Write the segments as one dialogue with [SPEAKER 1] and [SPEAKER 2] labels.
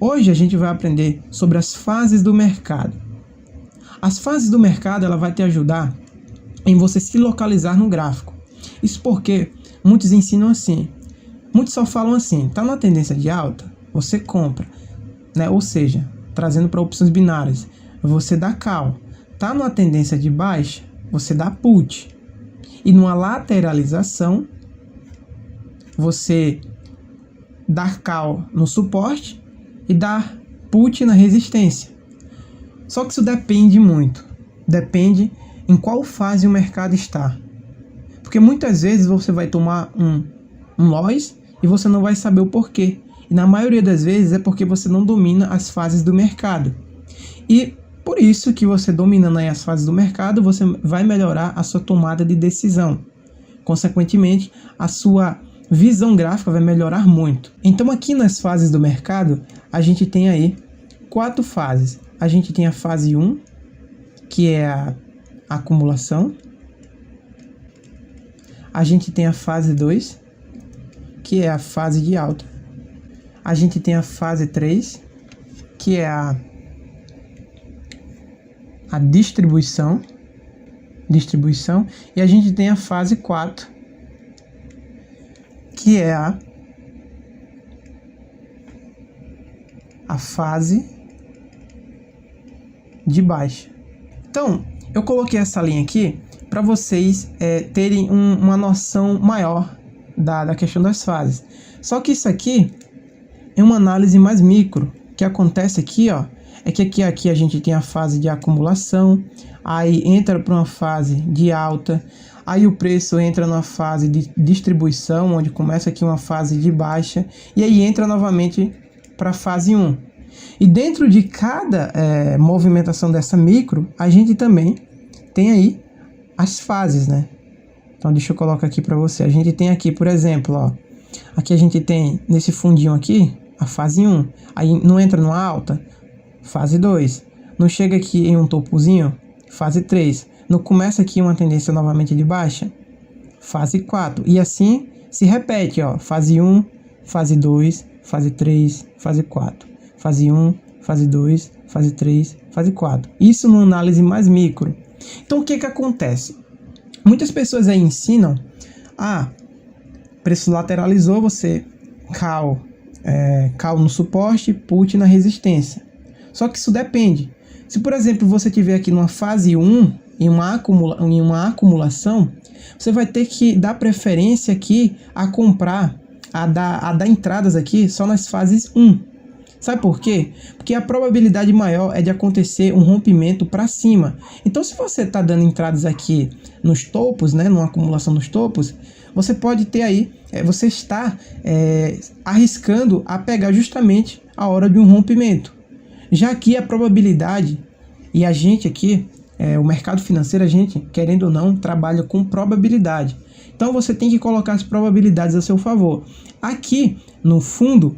[SPEAKER 1] Hoje a gente vai aprender sobre as fases do mercado. As fases do mercado ela vai te ajudar em você se localizar no gráfico. Isso porque muitos ensinam assim. Muitos só falam assim, tá numa tendência de alta, você compra, né? Ou seja, trazendo para opções binárias, você dá call. Tá numa tendência de baixa, você dá put. E numa lateralização, você dá call no suporte e dá put na resistência. Só que isso depende muito. Depende em qual fase o mercado está. Porque muitas vezes você vai tomar um loss e você não vai saber o porquê. E na maioria das vezes é porque você não domina as fases do mercado. E por isso que você dominando aí as fases do mercado, você vai melhorar a sua tomada de decisão. Consequentemente, a sua visão gráfica vai melhorar muito. Então aqui nas fases do mercado, a gente tem aí 4 fases. A gente tem a fase 1, que é a acumulação. A gente tem a fase 2, que é a fase de alta. A gente tem a fase 3, que é a distribuição. E a gente tem a fase 4, que é a fase de baixa. Então, eu coloquei essa linha aqui para vocês terem uma noção maior da questão das fases. Só que isso aqui é uma análise mais micro. O que acontece aqui, ó, é que aqui a gente tem a fase de acumulação, aí entra para uma fase de alta, aí o preço entra na fase de distribuição, onde começa aqui uma fase de baixa, e aí entra novamente para a fase 1. E dentro de cada movimentação dessa micro, a gente também tem aí as fases, né? Então deixa eu colocar aqui para você. A gente tem aqui, por exemplo, ó, aqui a gente tem nesse fundinho aqui, a fase 1. Aí não entra numa alta, fase 2. Não chega aqui em um topozinho, fase 3. Não começa aqui uma tendência novamente de baixa, fase 4. E assim se repete, ó, fase 1, fase 2, fase 3, fase 4. Fase 1, fase 2, fase 3, fase 4. Isso numa análise mais micro. Então o que acontece? Muitas pessoas aí ensinam, preço lateralizou, você call no suporte, put na resistência. Só que isso depende. Se, por exemplo, você tiver aqui numa fase 1, em uma acumulação, você vai ter que dar preferência aqui a comprar, a dar entradas aqui só nas fases 1. Sabe por quê? Porque a probabilidade maior é de acontecer um rompimento para cima. Então, se você está dando entradas aqui nos topos, né, numa acumulação nos topos, você pode ter aí, você está arriscando a pegar justamente a hora de um rompimento. Já aqui a probabilidade, e a gente aqui, o mercado financeiro, a gente, querendo ou não, trabalha com probabilidade. Então, você tem que colocar as probabilidades a seu favor. Aqui, no fundo,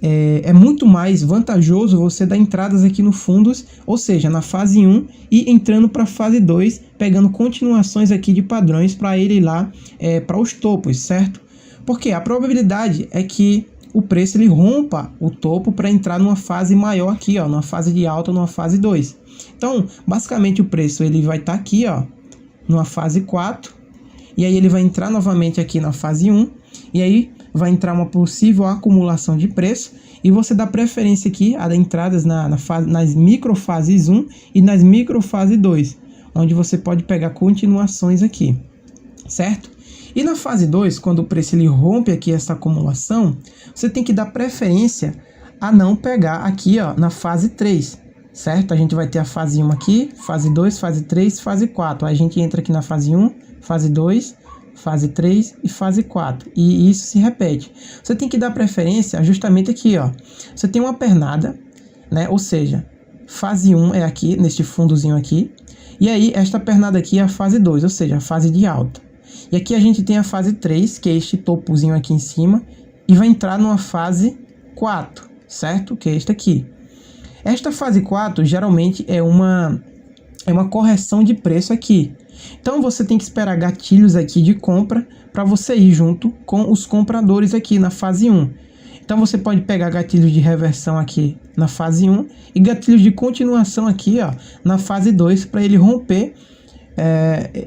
[SPEAKER 1] é muito mais vantajoso você dar entradas aqui no fundos, ou seja, na fase 1 e entrando para a fase 2, pegando continuações aqui de padrões para ele ir lá para os topos, certo? Porque a probabilidade é que o preço ele rompa o topo para entrar numa fase maior aqui, ó, numa fase de alta, numa fase 2. Então, basicamente o preço ele vai estar aqui, ó, numa fase 4, e aí ele vai entrar novamente aqui na fase 1, e aí vai entrar uma possível acumulação de preço, e você dá preferência aqui a dar entradas nas microfases 1 e nas microfases 2, onde você pode pegar continuações aqui, certo? E na fase 2, quando o preço ele rompe aqui essa acumulação, você tem que dar preferência a não pegar aqui, ó, na fase 3, certo? A gente vai ter a fase 1 aqui, fase 2, fase 3, fase 4. Aí a gente entra aqui na fase 1, fase 2, fase 3 e fase 4. E isso se repete. Você tem que dar preferência justamente aqui, ó. Você tem uma pernada, né? Ou seja, fase 1 é aqui, neste fundozinho aqui. E aí, esta pernada aqui é a fase 2, ou seja, a fase de alta. E aqui a gente tem a fase 3, que é este topozinho aqui em cima. E vai entrar numa fase 4, certo? Que é esta aqui. Esta fase 4 geralmente é uma correção de preço aqui. Então você tem que esperar gatilhos aqui de compra para você ir junto com os compradores aqui na fase 1. Então você pode pegar gatilhos de reversão aqui na fase 1 e gatilhos de continuação aqui, ó, na fase 2, para ele romper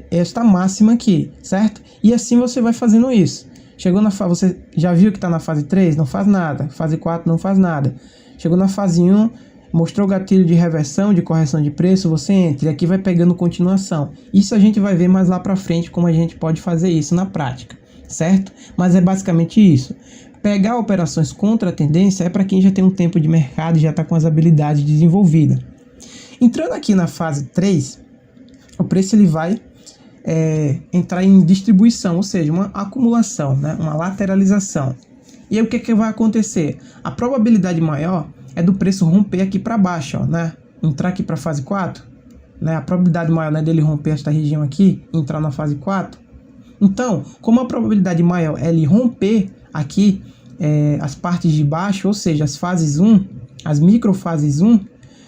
[SPEAKER 1] esta máxima aqui, certo? E assim você vai fazendo isso. Chegou na fase, você já viu que está na fase 3? Não faz nada. Fase 4 não faz nada. Chegou na fase 1, mostrou o gatilho de reversão, de correção de preço, você entra e aqui vai pegando continuação. Isso a gente vai ver mais lá para frente como a gente pode fazer isso na prática, certo? Mas é basicamente isso. Pegar operações contra a tendência é para quem já tem um tempo de mercado e já está com as habilidades desenvolvidas. Entrando aqui na fase 3, o preço ele vai entrar em distribuição, ou seja, uma acumulação, né? Uma lateralização. E aí o que vai acontecer? A probabilidade maior é do preço romper aqui para baixo, ó, né? Entrar aqui para a fase 4, né? A probabilidade maior, né, dele romper esta região aqui, entrar na fase 4. Então, como a probabilidade maior é ele romper aqui as partes de baixo, ou seja, as fases 1, as microfases 1,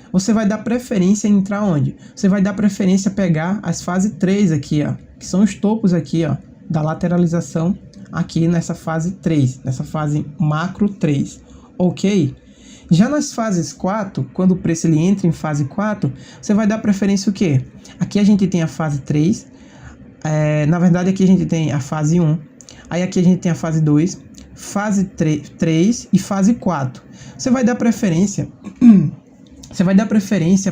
[SPEAKER 1] você vai dar preferência em entrar onde? Você vai dar preferência a pegar as fases 3 aqui, ó, que são os topos aqui, ó, da lateralização aqui nessa fase 3, nessa fase macro 3, ok? Já nas fases 4, quando o preço ele entra em fase 4, você vai dar preferência o quê? Aqui a gente tem a fase 3, na verdade aqui a gente tem a fase 1, aí aqui a gente tem a fase 2, fase 3 e fase 4. Você vai dar preferência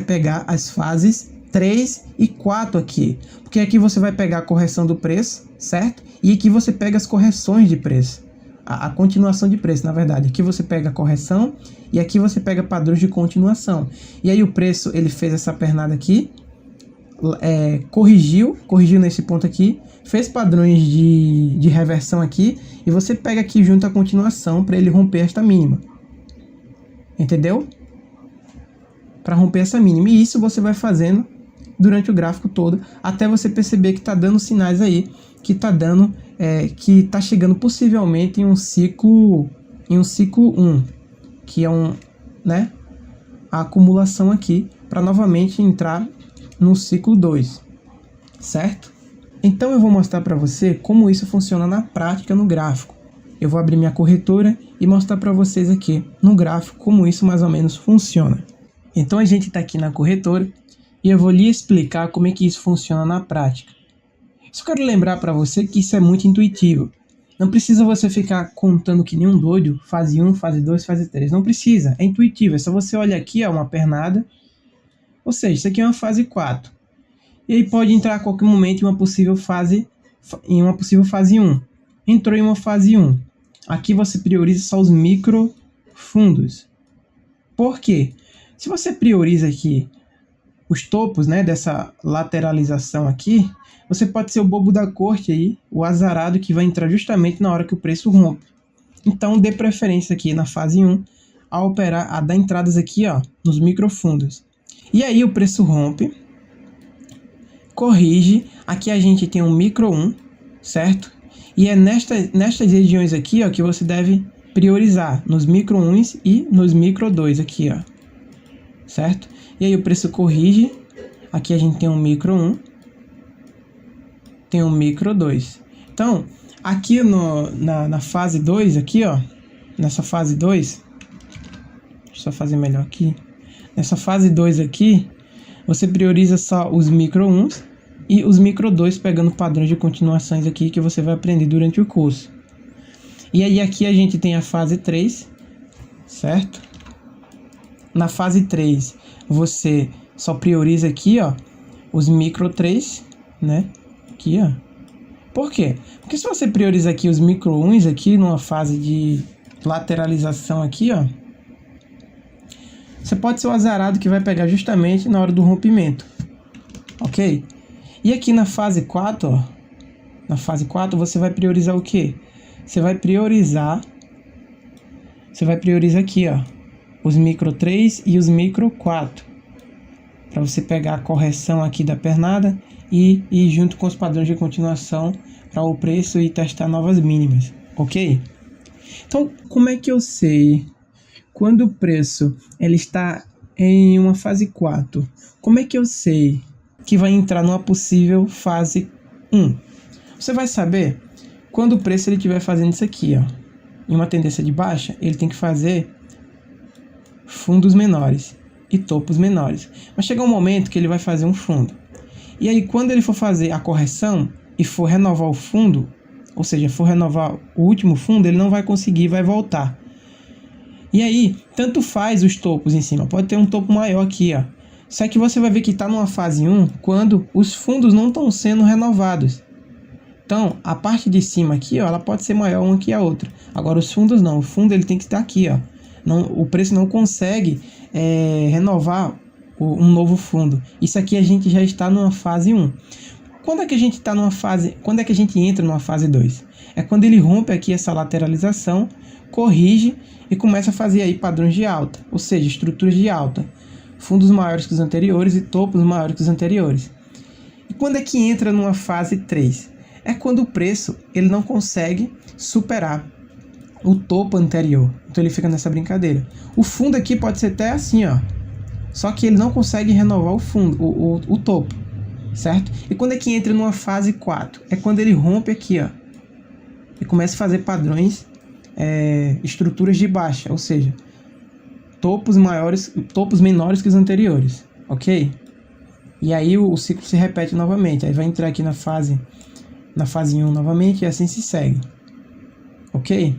[SPEAKER 1] a pegar as fases 3 e 4 aqui, porque aqui você vai pegar a correção do preço, certo? E aqui você pega as correções de preço, a continuação de preço, na verdade. Aqui você pega a correção e aqui você pega padrões de continuação. E aí o preço, ele fez essa pernada aqui, corrigiu nesse ponto aqui, fez padrões de reversão aqui, e você pega aqui junto a continuação para ele romper esta mínima. Entendeu? Para romper essa mínima. E isso você vai fazendo durante o gráfico todo, até você perceber que está dando sinais aí, que está dando, que está chegando possivelmente em um ciclo 1, que é a acumulação aqui, para novamente entrar no ciclo 2, certo? Então eu vou mostrar para você como isso funciona na prática no gráfico. Eu vou abrir minha corretora e mostrar para vocês aqui no gráfico como isso mais ou menos funciona. Então a gente está aqui na corretora e eu vou lhe explicar como é que isso funciona na prática. Só quero lembrar para você que isso é muito intuitivo. Não precisa você ficar contando que nem um doido, fase 1, fase 2, fase 3. Não precisa, é intuitivo. É só você olhar aqui, ó, uma pernada. Ou seja, isso aqui é uma fase 4. E aí pode entrar a qualquer momento em uma possível fase 1. Entrou em uma fase 1. Aqui você prioriza só os microfundos. Por quê? Se você prioriza aqui os topos, né, dessa lateralização aqui, você pode ser o bobo da corte aí, o azarado que vai entrar justamente na hora que o preço rompe. Então dê preferência aqui na fase 1 a dar entradas aqui, ó, nos microfundos. E aí o preço rompe, corrige, aqui a gente tem um micro 1, certo? E é nestas regiões aqui, ó, que você deve priorizar, nos micro 1s e nos micro 2 aqui, ó, certo? E aí o preço corrige, aqui a gente tem um micro 1, tem um micro 2. Então, aqui na fase 2, aqui, ó, nessa fase 2, deixa eu só fazer melhor aqui. Nessa fase 2 aqui, você prioriza só os micro 1s e os micro 2 pegando padrões de continuações aqui que você vai aprender durante o curso. E aí aqui a gente tem a fase 3, certo? Na fase 3, você só prioriza aqui, ó, os micro 3, né? Aqui, ó. Por quê? Porque se você prioriza aqui os micro 1s aqui numa fase de lateralização aqui, ó, você pode ser o azarado que vai pegar justamente na hora do rompimento, ok? E aqui na fase 4, ó, na fase 4 você vai priorizar o quê? Você vai priorizar aqui, ó, os micro 3 e os micro 4, para você pegar a correção aqui da pernada e ir junto com os padrões de continuação para o preço e testar novas mínimas, ok? Então, como é que eu sei quando o preço ele está em uma fase 4? Como é que eu sei que vai entrar numa possível fase 1? Você vai saber quando o preço ele estiver fazendo isso aqui, ó. em uma tendência de baixa, ele tem que fazer fundos menores e topos menores. Mas chega um momento que ele vai fazer um fundo. E aí, quando ele for fazer a correção e for renovar o fundo, ou seja, for renovar o último fundo, ele não vai conseguir, vai voltar. E aí, tanto faz os topos em cima. Pode ter um topo maior aqui, ó. Só que você vai ver que está numa fase 1 quando os fundos não estão sendo renovados. Então, a parte de cima aqui, ó, ela pode ser maior uma que a outra. Agora, os fundos não. O fundo ele tem que estar aqui, ó. Não, o preço não consegue renovar um novo fundo. Isso aqui a gente já está numa fase 1. Quando é que a gente está numa fase? Quando é que a gente entra numa fase 2? É quando ele rompe aqui essa lateralização, corrige e começa a fazer aí padrões de alta, ou seja, estruturas de alta, fundos maiores que os anteriores e topos maiores que os anteriores. E quando é que entra numa fase 3? É quando o preço ele não consegue superar o topo anterior. Então ele fica nessa brincadeira. O fundo aqui pode ser até assim, ó. Só que ele não consegue renovar o fundo, o topo, certo? E quando é que entra numa fase 4? É quando ele rompe aqui, ó. E começa a fazer padrões, estruturas de baixa, ou seja, topos menores que os anteriores, ok? E aí o ciclo se repete novamente. Aí vai entrar aqui na fase 1 novamente e assim se segue, ok?